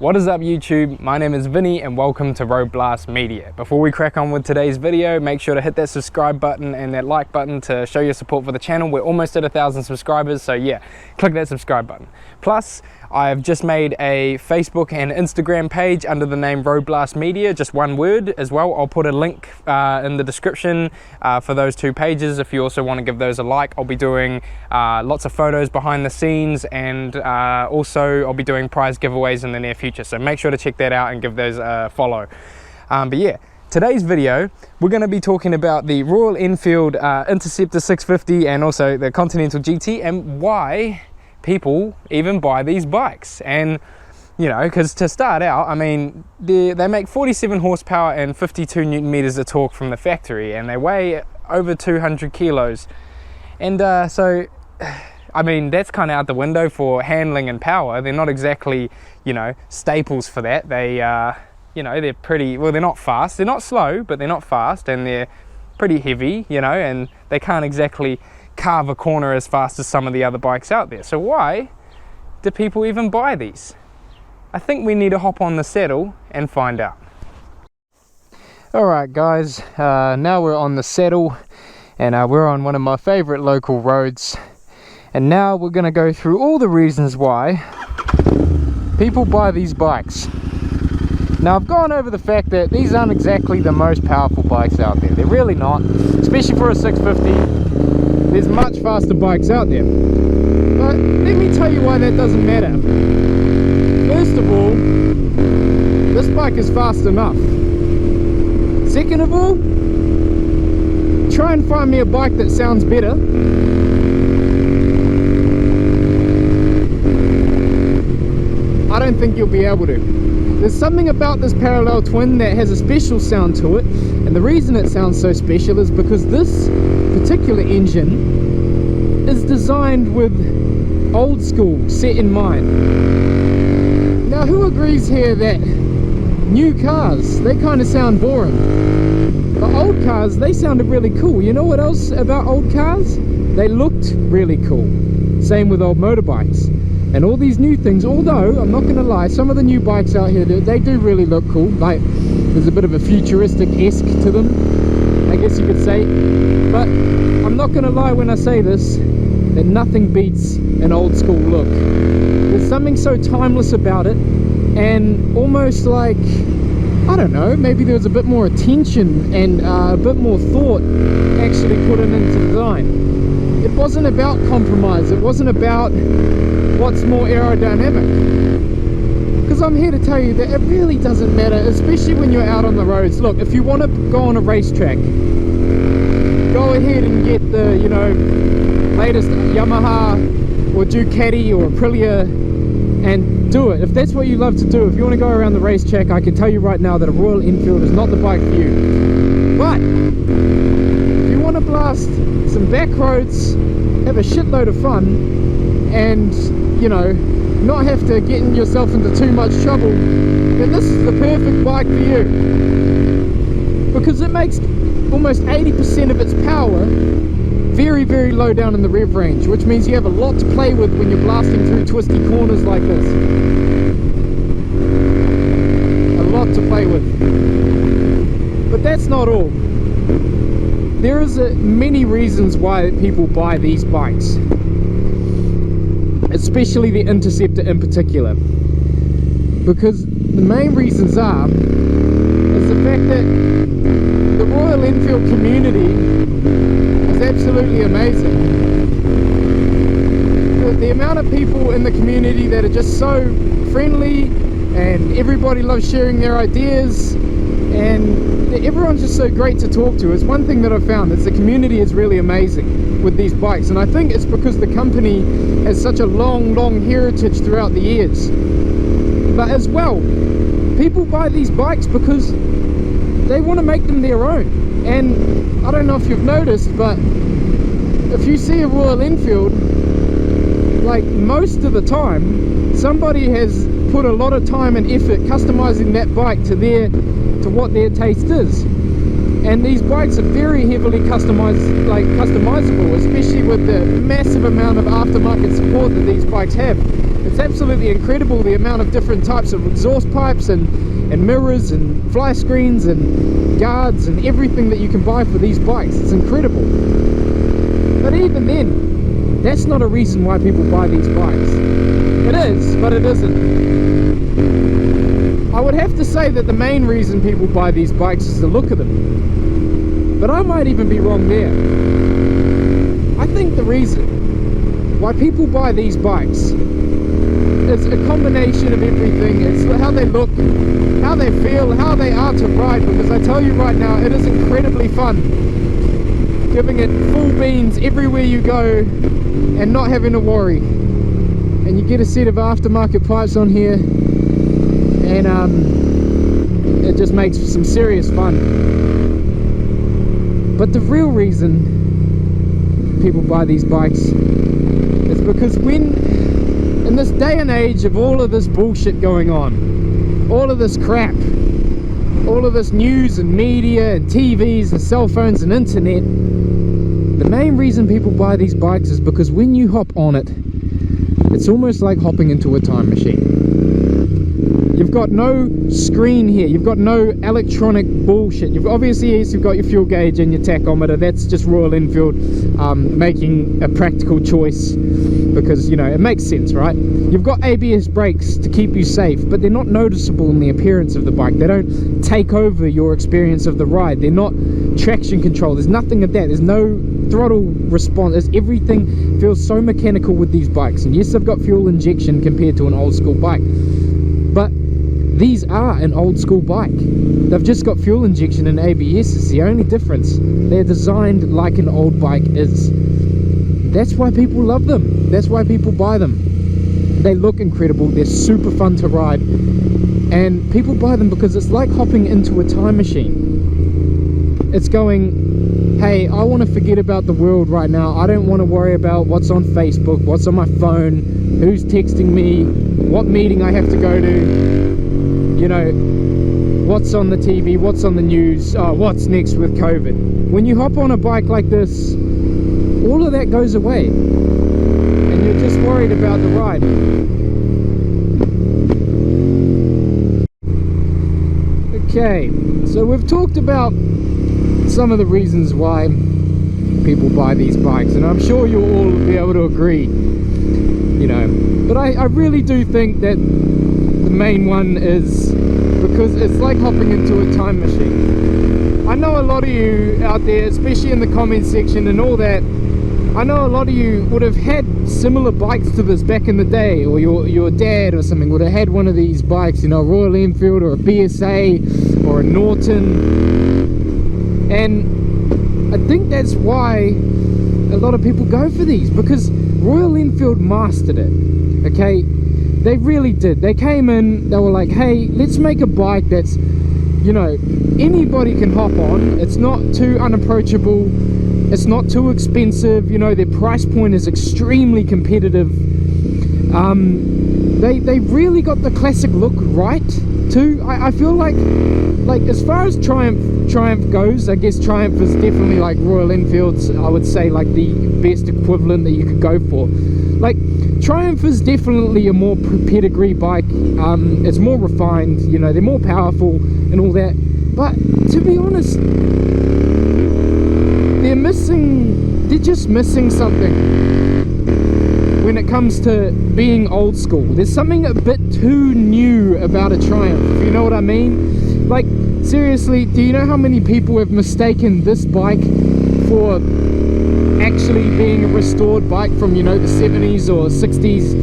What is up YouTube? My name is Vinny and welcome to Road Blast Media. Before we crack on with today's video, make sure to hit that subscribe button and that like button to show your support for the channel. We're almost at 1,000 subscribers, so yeah, click that subscribe button. Plus, I've just made a Facebook and Instagram page under the name Road Blast Media, just one word as well. I'll put a link in the description for those two pages if you also want to give those a like. I'll be doing lots of photos behind the scenes, and also I'll be doing prize giveaways in the near future, so make sure to check that out and give those a follow. But yeah, today's video we're going to be talking about the Royal Enfield Interceptor 650 and also the Continental GT and why people even buy these bikes. And you know, because to start out, I mean, they make 47 horsepower and 52 newton meters of torque from the factory, and they weigh over 200 kilos. And so I mean, that's kind of out the window for handling and power. They're not exactly, you know, staples for that. They you know, they're pretty, well, they're not fast, they're not slow, but they're not fast, and they're pretty heavy, you know, and they can't exactly carve a corner as fast as some of the other bikes out there. So why do people even buy these? I think we need to hop on the saddle and find out. Alright guys, now we're on the saddle, and we're on one of my favorite local roads, and now we're going to go through all the reasons why people buy these bikes. Now, I've gone over the fact that these aren't exactly the most powerful bikes out there. They're really not, especially for a 650. There's much faster bikes out there. But let me tell you why that doesn't matter. First of all, this bike is fast enough. Second of all, try and find me a bike that sounds better. I don't think you'll be able to. There's something about this parallel twin that has a special sound to it, and the reason it sounds so special is because this particular engine is designed with old school set in mind. Now, who agrees here that new cars, they kind of sound boring, but old cars, they sounded really cool? You know what else about old cars? They looked really cool. Same with old motorbikes. And all these new things, although I'm not going to lie, some of the new bikes out here, they do really look cool. Like, there's a bit of a futuristic-esque to them, I guess you could say. But I'm not going to lie when I say this, that nothing beats an old school look. There's something so timeless about it, and almost like, I don't know, maybe there was a bit more attention and a bit more thought actually put into design. It wasn't about compromise, it wasn't about what's more aerodynamic, because I'm here to tell you that it really doesn't matter, especially when you're out on the roads. Look, if you want to go on a racetrack, go ahead and get the, you know, latest Yamaha or Ducati or Aprilia and do it. If that's what you love to do, if you want to go around the racetrack, I can tell you right now that a Royal Enfield is not the bike for you. But if you want to blast some back roads, have a shitload of fun, and you know, not have to get yourself into too much trouble, then this is the perfect bike for you, because it makes almost 80% of its power very, very low down in the rev range, which means you have a lot to play with when you're blasting through twisty corners like this. A lot to play with. But that's not all. There is many reasons why people buy these bikes, especially the Interceptor in particular, because the main reasons is the fact that the Royal Enfield community is absolutely amazing. The amount of people in the community that are just so friendly, and everybody loves sharing their ideas, and everyone's just so great to talk to, is one thing that I've found, is the community is really amazing with these bikes. And I think it's because the company has such a long heritage throughout the years. But as well, people buy these bikes because they want to make them their own. And I don't know if you've noticed, but if you see a Royal Enfield, like, most of the time somebody has put a lot of time and effort customizing that bike to what their taste is. And these bikes are very heavily customizable, especially with the massive amount of aftermarket support that these bikes have. It's absolutely incredible the amount of different types of exhaust pipes and mirrors and fly screens and guards and everything that you can buy for these bikes. It's incredible. But even then, that's not a reason why people buy these bikes. It is, but it isn't. I would have to say that the main reason people buy these bikes is the look of them. But I might even be wrong there. I think the reason why people buy these bikes is a combination of everything. It's how they look, how they feel, how they are to ride, because I tell you right now, it is incredibly fun giving it full beans everywhere you go and not having to worry. And you get a set of aftermarket pipes on here, and it just makes for some serious fun. But the real reason people buy these bikes is because in this day and age of all of this bullshit going on, all of this crap, all of this news and media and TVs and cell phones and internet, the main reason people buy these bikes is because when you hop on it, it's almost like hopping into a time machine. You've got no screen here, you've got no electronic bullshit. You've obviously, yes, you've got your fuel gauge and your tachometer. That's just Royal Enfield making a practical choice, because, you know, it makes sense, right? You've got ABS brakes to keep you safe, but they're not noticeable in the appearance of the bike. They don't take over your experience of the ride. They're not traction control. There's nothing of that. There's no throttle response. Everything feels so mechanical with these bikes. And yes, I've got fuel injection compared to an old school bike, but these are an old school bike. They've just got fuel injection and ABS. It's the only difference. They're designed like an old bike is. That's why people love them. That's why people buy them. They look incredible. They're super fun to ride. And people buy them because it's like hopping into a time machine. It's going, hey, I want to forget about the world right now. I don't want to worry about what's on Facebook, what's on my phone, who's texting me, what meeting I have to go to, you know, what's on the TV, what's on the news, what's next with COVID. When you hop on a bike like this, all of that goes away, and you're just worried about the ride. Okay, so we've talked about some of the reasons why people buy these bikes, and I'm sure you'll all be able to agree, you know, but I really do think that the main one is because it's like hopping into a time machine. I know a lot of you out there, especially in the comment section and all that, I know a lot of you would have had similar bikes to this back in the day, or your dad or something would have had one of these bikes, you know, a Royal Enfield or a BSA or a Norton. And I think that's why a lot of people go for these, because Royal Enfield mastered it, okay? They really did. They came in, they were like, hey, let's make a bike that's, you know, anybody can hop on. It's not too unapproachable. It's not too expensive. You know, their price point is extremely competitive. They really got the classic look right too. I feel like as far as Triumph goes, I guess Triumph is definitely like Royal Enfield's, I would say, like the best equivalent that you could go for. Like, Triumph is definitely a more pedigree bike. It's more refined, you know, they're more powerful and all that. But to be honest, they're just missing something when it comes to being old school. There's something a bit too new about a Triumph, if you know what I mean. Like, seriously, do you know how many people have mistaken this bike for actually being a restored bike from, you know, the 70s or 60s?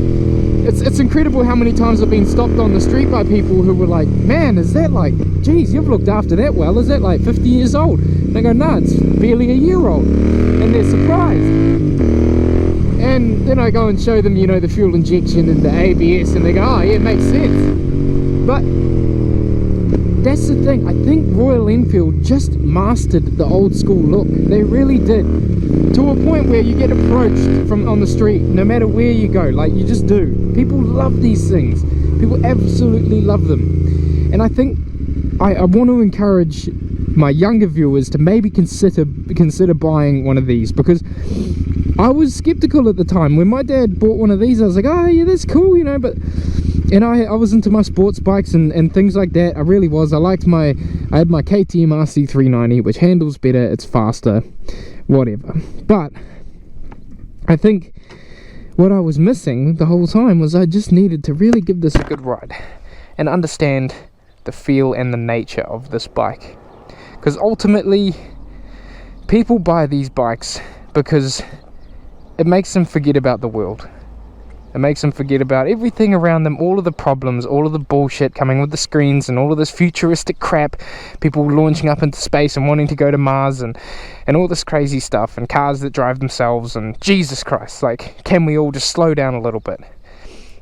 It's incredible how many times I've been stopped on the street by people who were like, man, is that like, geez, you've looked after that well, is that like 50 years old? And I go, no, it's barely a year old. And they're surprised. And then I go and show them, you know, the fuel injection and the ABS, and they go, oh yeah, it makes sense. But that's the thing, I think Royal Enfield just mastered the old school look. They really did, to a point where you get approached from on the street no matter where you go. Like, you just do. People love these things. People absolutely love them. And I think I want to encourage my younger viewers to maybe consider buying one of these, because I was skeptical at the time. When my dad bought one of these, I was like, oh yeah, that's cool, you know, but and I was into my sports bikes and things like that. I really was. I had my KTM RC390, which handles better, it's faster, whatever. But I think what I was missing the whole time was I just needed to really give this a good ride and understand the feel and the nature of this bike. Because ultimately, people buy these bikes because it makes them forget about the world. It makes them forget about everything around them, all of the problems, all of the bullshit coming with the screens and all of this futuristic crap, people launching up into space and wanting to go to Mars and all this crazy stuff, and cars that drive themselves, and Jesus Christ, like, can we all just slow down a little bit?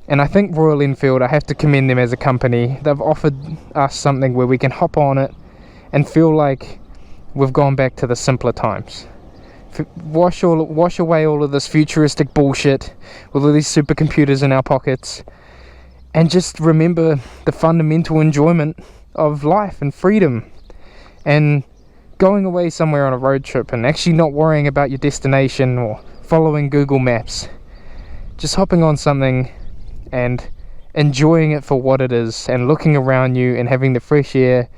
And I think Royal Enfield, I have to commend them as a company. They've offered us something where we can hop on it and feel like we've gone back to the simpler times. Wash away all of this futuristic bullshit with all these supercomputers in our pockets, and just remember the fundamental enjoyment of life and freedom, and going away somewhere on a road trip and actually not worrying about your destination or following Google Maps. Just hopping on something and enjoying it for what it is, and looking around you and having the fresh air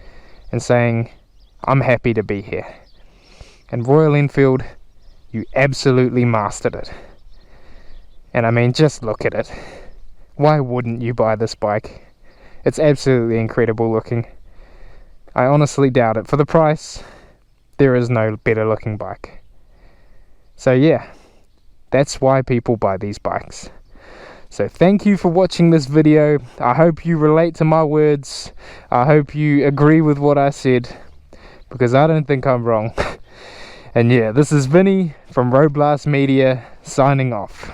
and saying, I'm happy to be here. And Royal Enfield, you absolutely mastered it. And I mean, just look at it. Why wouldn't you buy this bike? It's absolutely incredible looking. I honestly doubt it. For the price, there is no better looking bike. So yeah, that's why people buy these bikes. So thank you for watching this video. I hope you relate to my words. I hope you agree with what I said, because I don't think I'm wrong. And yeah, this is Vinny from Road Blast Media, signing off.